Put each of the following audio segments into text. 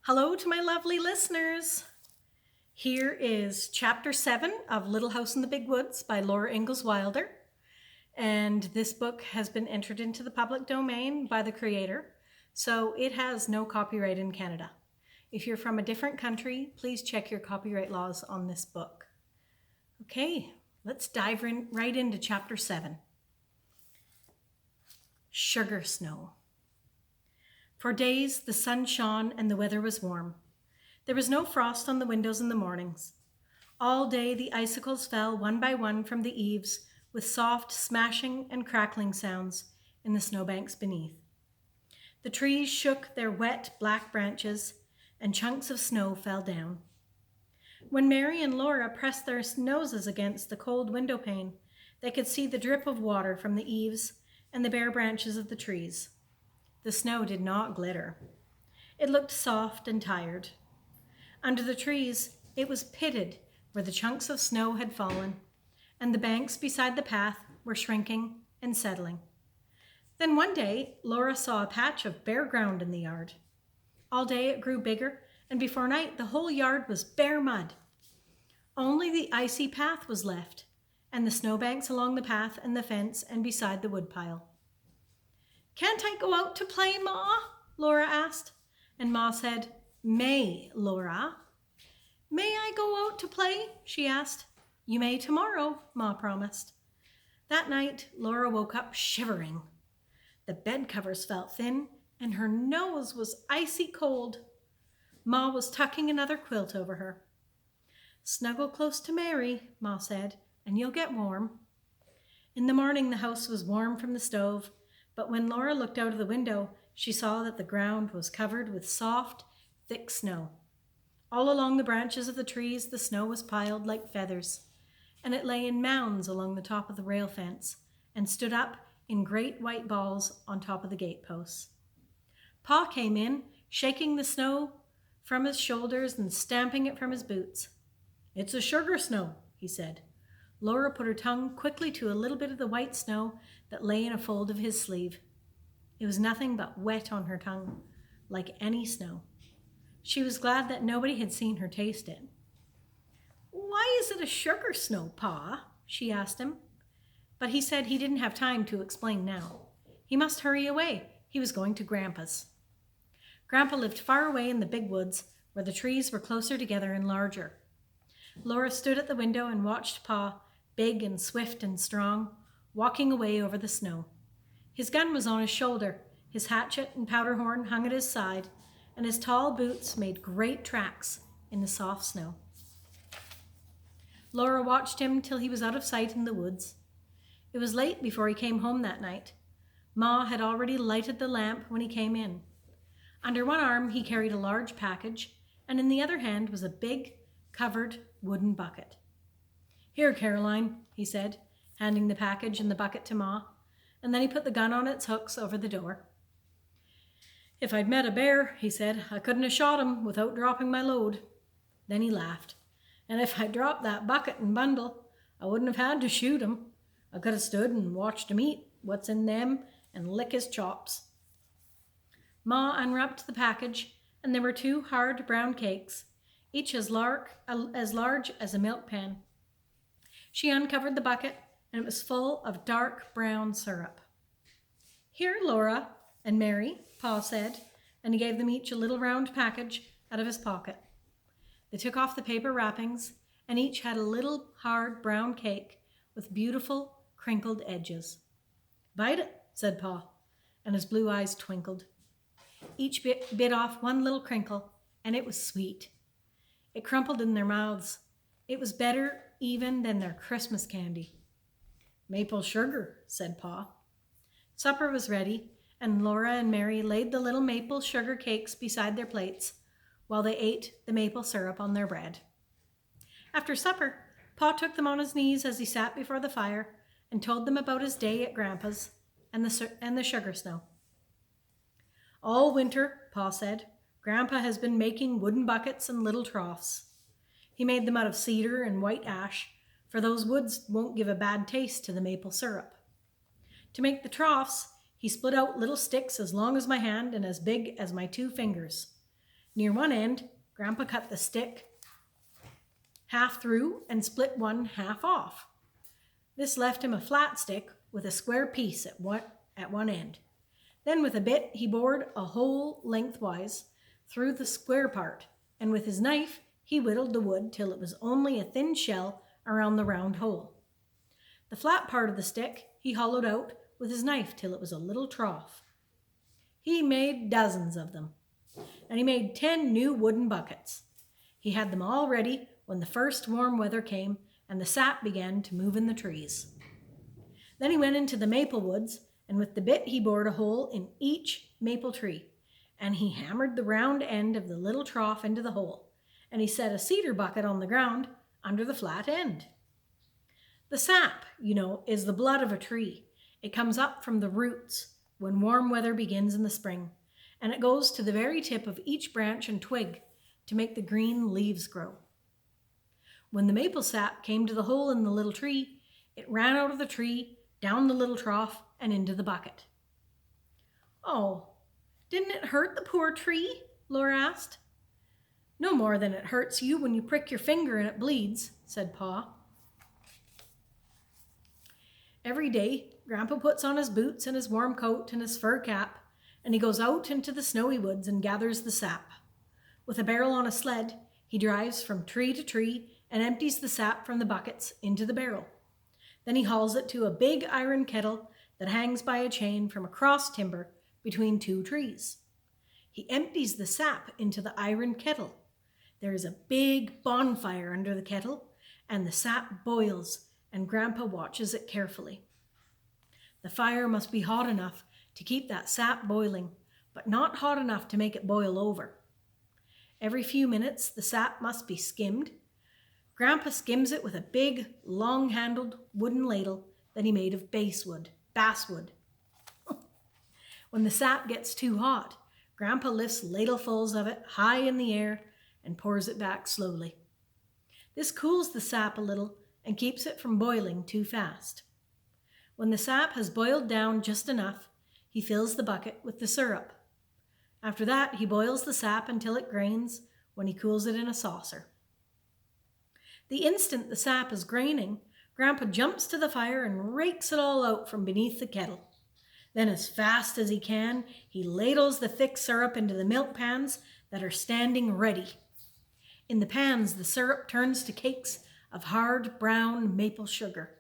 Hello to my lovely listeners. Here is Chapter 7 of Little House in the Big Woods by Laura Ingalls Wilder. And this book has been entered into the public domain by the creator, so it has no copyright in Canada. If you're from a different country, please check your copyright laws on this book. Okay, let's dive right into Chapter 7. Sugar Snow. For days the sun shone and the weather was warm. There was no frost on the windows in the mornings. All day the icicles fell one by one from the eaves with soft smashing and crackling sounds in the snowbanks beneath. The trees shook their wet black branches and chunks of snow fell down. When Mary and Laura pressed their noses against the cold window pane, they could see the drip of water from the eaves and the bare branches of the trees. The snow did not glitter. It looked soft and tired. Under the trees, it was pitted where the chunks of snow had fallen, and the banks beside the path were shrinking and settling. Then one day, Laura saw a patch of bare ground in the yard. All day it grew bigger, and before night the whole yard was bare mud. Only the icy path was left, and the snowbanks along the path and the fence and beside the woodpile. "Can't I go out to play, Ma?" Laura asked, and Ma said, "May, Laura." "May I go out to play?" she asked. "You may tomorrow," Ma promised. That night, Laura woke up shivering. The bed covers felt thin, and her nose was icy cold. Ma was tucking another quilt over her. "Snuggle close to Mary," Ma said, "and you'll get warm." In the morning, the house was warm from the stove, but when Laura looked out of the window, she saw that the ground was covered with soft, thick snow. All along the branches of the trees, the snow was piled like feathers, and it lay in mounds along the top of the rail fence and stood up in great white balls on top of the gateposts. Pa came in, shaking the snow from his shoulders and stamping it from his boots. "It's a sugar snow," he said. Laura put her tongue quickly to a little bit of the white snow that lay in a fold of his sleeve. It was nothing but wet on her tongue, like any snow. She was glad that nobody had seen her taste it. "Why is it a sugar snow, Pa?" she asked him. But he said he didn't have time to explain now. He must hurry away. He was going to Grandpa's. Grandpa lived far away in the big woods, where the trees were closer together and larger. Laura stood at the window and watched Pa, big and swift and strong, walking away over the snow. His gun was on his shoulder, his hatchet and powder horn hung at his side, and his tall boots made great tracks in the soft snow. Laura watched him till he was out of sight in the woods. It was late before he came home that night. Ma had already lighted the lamp when he came in. Under one arm he carried a large package, and in the other hand was a big, covered wooden bucket. "Here, Caroline," he said, handing the package and the bucket to Ma, and then he put the gun on its hooks over the door. "If I'd met a bear," he said, "I couldn't have shot him without dropping my load." Then he laughed. "And if I dropped that bucket and bundle, I wouldn't have had to shoot him. I could have stood and watched him eat what's in them and lick his chops." Ma unwrapped the package, and there were 2 hard brown cakes, each as large as a milk pan. She uncovered the bucket, and it was full of dark brown syrup. "Here, Laura and Mary," Pa said, and he gave them each a little round package out of his pocket. They took off the paper wrappings, and each had a little hard brown cake with beautiful crinkled edges. "Bite it," said Pa, and his blue eyes twinkled. Each bit off one little crinkle, and it was sweet. It crumpled in their mouths. It was better even than their Christmas candy. "Maple sugar," said Pa. Supper was ready, and Laura and Mary laid the little maple sugar cakes beside their plates while they ate the maple syrup on their bread. After supper, Pa took them on his knees as he sat before the fire and told them about his day at Grandpa's and the sugar snow. "All winter," Pa said, "Grandpa has been making wooden buckets and little troughs. He made them out of cedar and white ash, for those woods won't give a bad taste to the maple syrup. To make the troughs, he split out little sticks as long as my hand and as big as my 2 fingers. Near one end, Grandpa cut the stick half through and split one half off. This left him a flat stick with a square piece at one end. Then with a bit, he bored a hole lengthwise through the square part, and with his knife, he whittled the wood till it was only a thin shell around the round hole. The flat part of the stick he hollowed out with his knife till it was a little trough. He made dozens of them, and he made 10 new wooden buckets. He had them all ready when the first warm weather came and the sap began to move in the trees. Then he went into the maple woods, and with the bit he bored a hole in each maple tree, and he hammered the round end of the little trough into the hole, and he set a cedar bucket on the ground under the flat end. The sap, is the blood of a tree. It comes up from the roots when warm weather begins in the spring, and it goes to the very tip of each branch and twig to make the green leaves grow. When the maple sap came to the hole in the little tree, it ran out of the tree, down the little trough, and into the bucket. "Oh, didn't it hurt the poor tree?" Laura asked. "No more than it hurts you when you prick your finger and it bleeds," said Pa. Every day, Grandpa puts on his boots and his warm coat and his fur cap, and he goes out into the snowy woods and gathers the sap. With a barrel on a sled, he drives from tree to tree and empties the sap from the buckets into the barrel. Then he hauls it to a big iron kettle that hangs by a chain from a cross timber between 2 trees. He empties the sap into the iron kettle. There is a big bonfire under the kettle, and the sap boils, and Grandpa watches it carefully. The fire must be hot enough to keep that sap boiling, but not hot enough to make it boil over. Every few minutes, the sap must be skimmed. Grandpa skims it with a big, long-handled wooden ladle that he made of basswood. When the sap gets too hot, Grandpa lifts ladlefuls of it high in the air and pours it back slowly. This cools the sap a little and keeps it from boiling too fast. When the sap has boiled down just enough, he fills the bucket with the syrup. After that, he boils the sap until it grains when he cools it in a saucer. The instant the sap is graining, Grandpa jumps to the fire and rakes it all out from beneath the kettle. Then, as fast as he can, he ladles the thick syrup into the milk pans that are standing ready. In the pans, the syrup turns to cakes of hard brown maple sugar.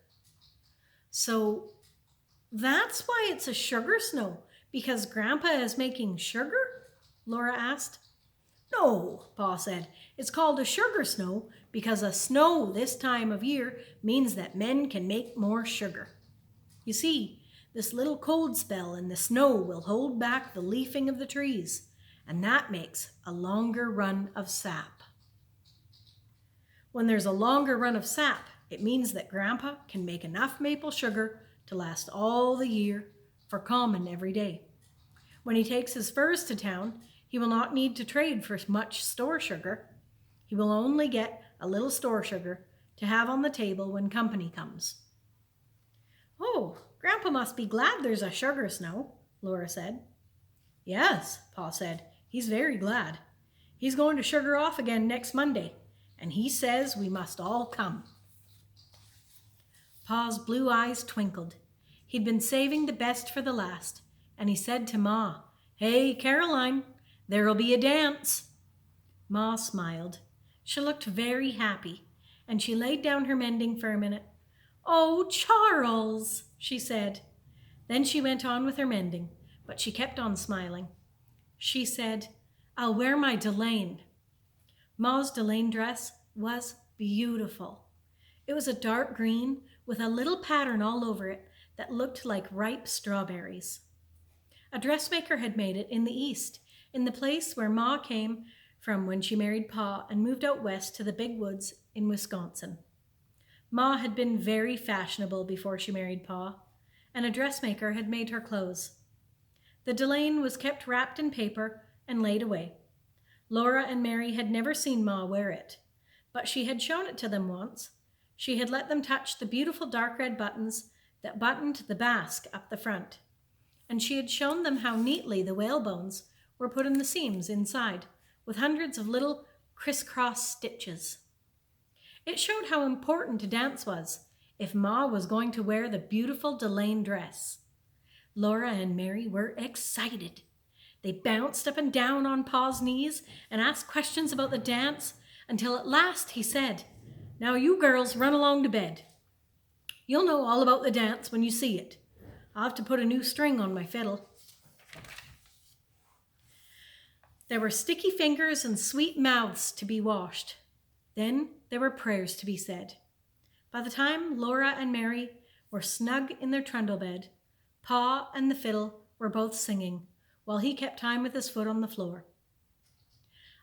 "So that's why it's a sugar snow, because Grandpa is making sugar?" Laura asked. "No," Pa said. "It's called a sugar snow because a snow this time of year means that men can make more sugar. You see, this little cold spell in the snow will hold back the leafing of the trees, and that makes a longer run of sap. When there's a longer run of sap, it means that Grandpa can make enough maple sugar to last all the year for common every day. When he takes his furs to town, he will not need to trade for much store sugar. He will only get a little store sugar to have on the table when company comes." "Oh, Grandpa must be glad there's a sugar snow," Laura said. "Yes," Pa said. "He's very glad. He's going to sugar off again next Monday, and he says we must all come." Pa's blue eyes twinkled. He'd been saving the best for the last, and he said to Ma, "Hey, Caroline, there'll be a dance." Ma smiled. She looked very happy, and she laid down her mending for a minute. "Oh, Charles," she said. Then she went on with her mending, but she kept on smiling. She said, "I'll wear my delaine." Ma's delaine dress was beautiful. It was a dark green with a little pattern all over it that looked like ripe strawberries. A dressmaker had made it in the East, in the place where Ma came from when she married Pa and moved out west to the big woods in Wisconsin. Ma had been very fashionable before she married Pa, and a dressmaker had made her clothes. The delaine was kept wrapped in paper and laid away. Laura and Mary had never seen Ma wear it, but she had shown it to them once. She had let them touch the beautiful dark red buttons that buttoned the basque up the front, and she had shown them how neatly the whalebones were put in the seams inside, with hundreds of little crisscross stitches. It showed how important a dance was if Ma was going to wear the beautiful delaine dress. Laura and Mary were excited. They bounced up and down on Pa's knees and asked questions about the dance until at last he said, "Now you girls run along to bed. You'll know all about the dance when you see it. I'll have to put a new string on my fiddle." There were sticky fingers and sweet mouths to be washed. Then there were prayers to be said. By the time Laura and Mary were snug in their trundle bed, Pa and the fiddle were both singing, while he kept time with his foot on the floor.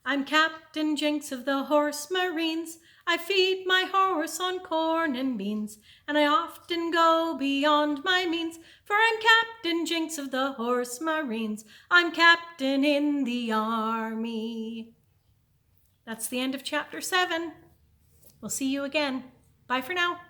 "I'm Captain Jinks of the Horse Marines. I feed my horse on corn and beans, and I often go beyond my means, for I'm Captain Jinks of the Horse Marines. I'm captain in the army." That's the end of chapter 7. We'll see you again. Bye for now.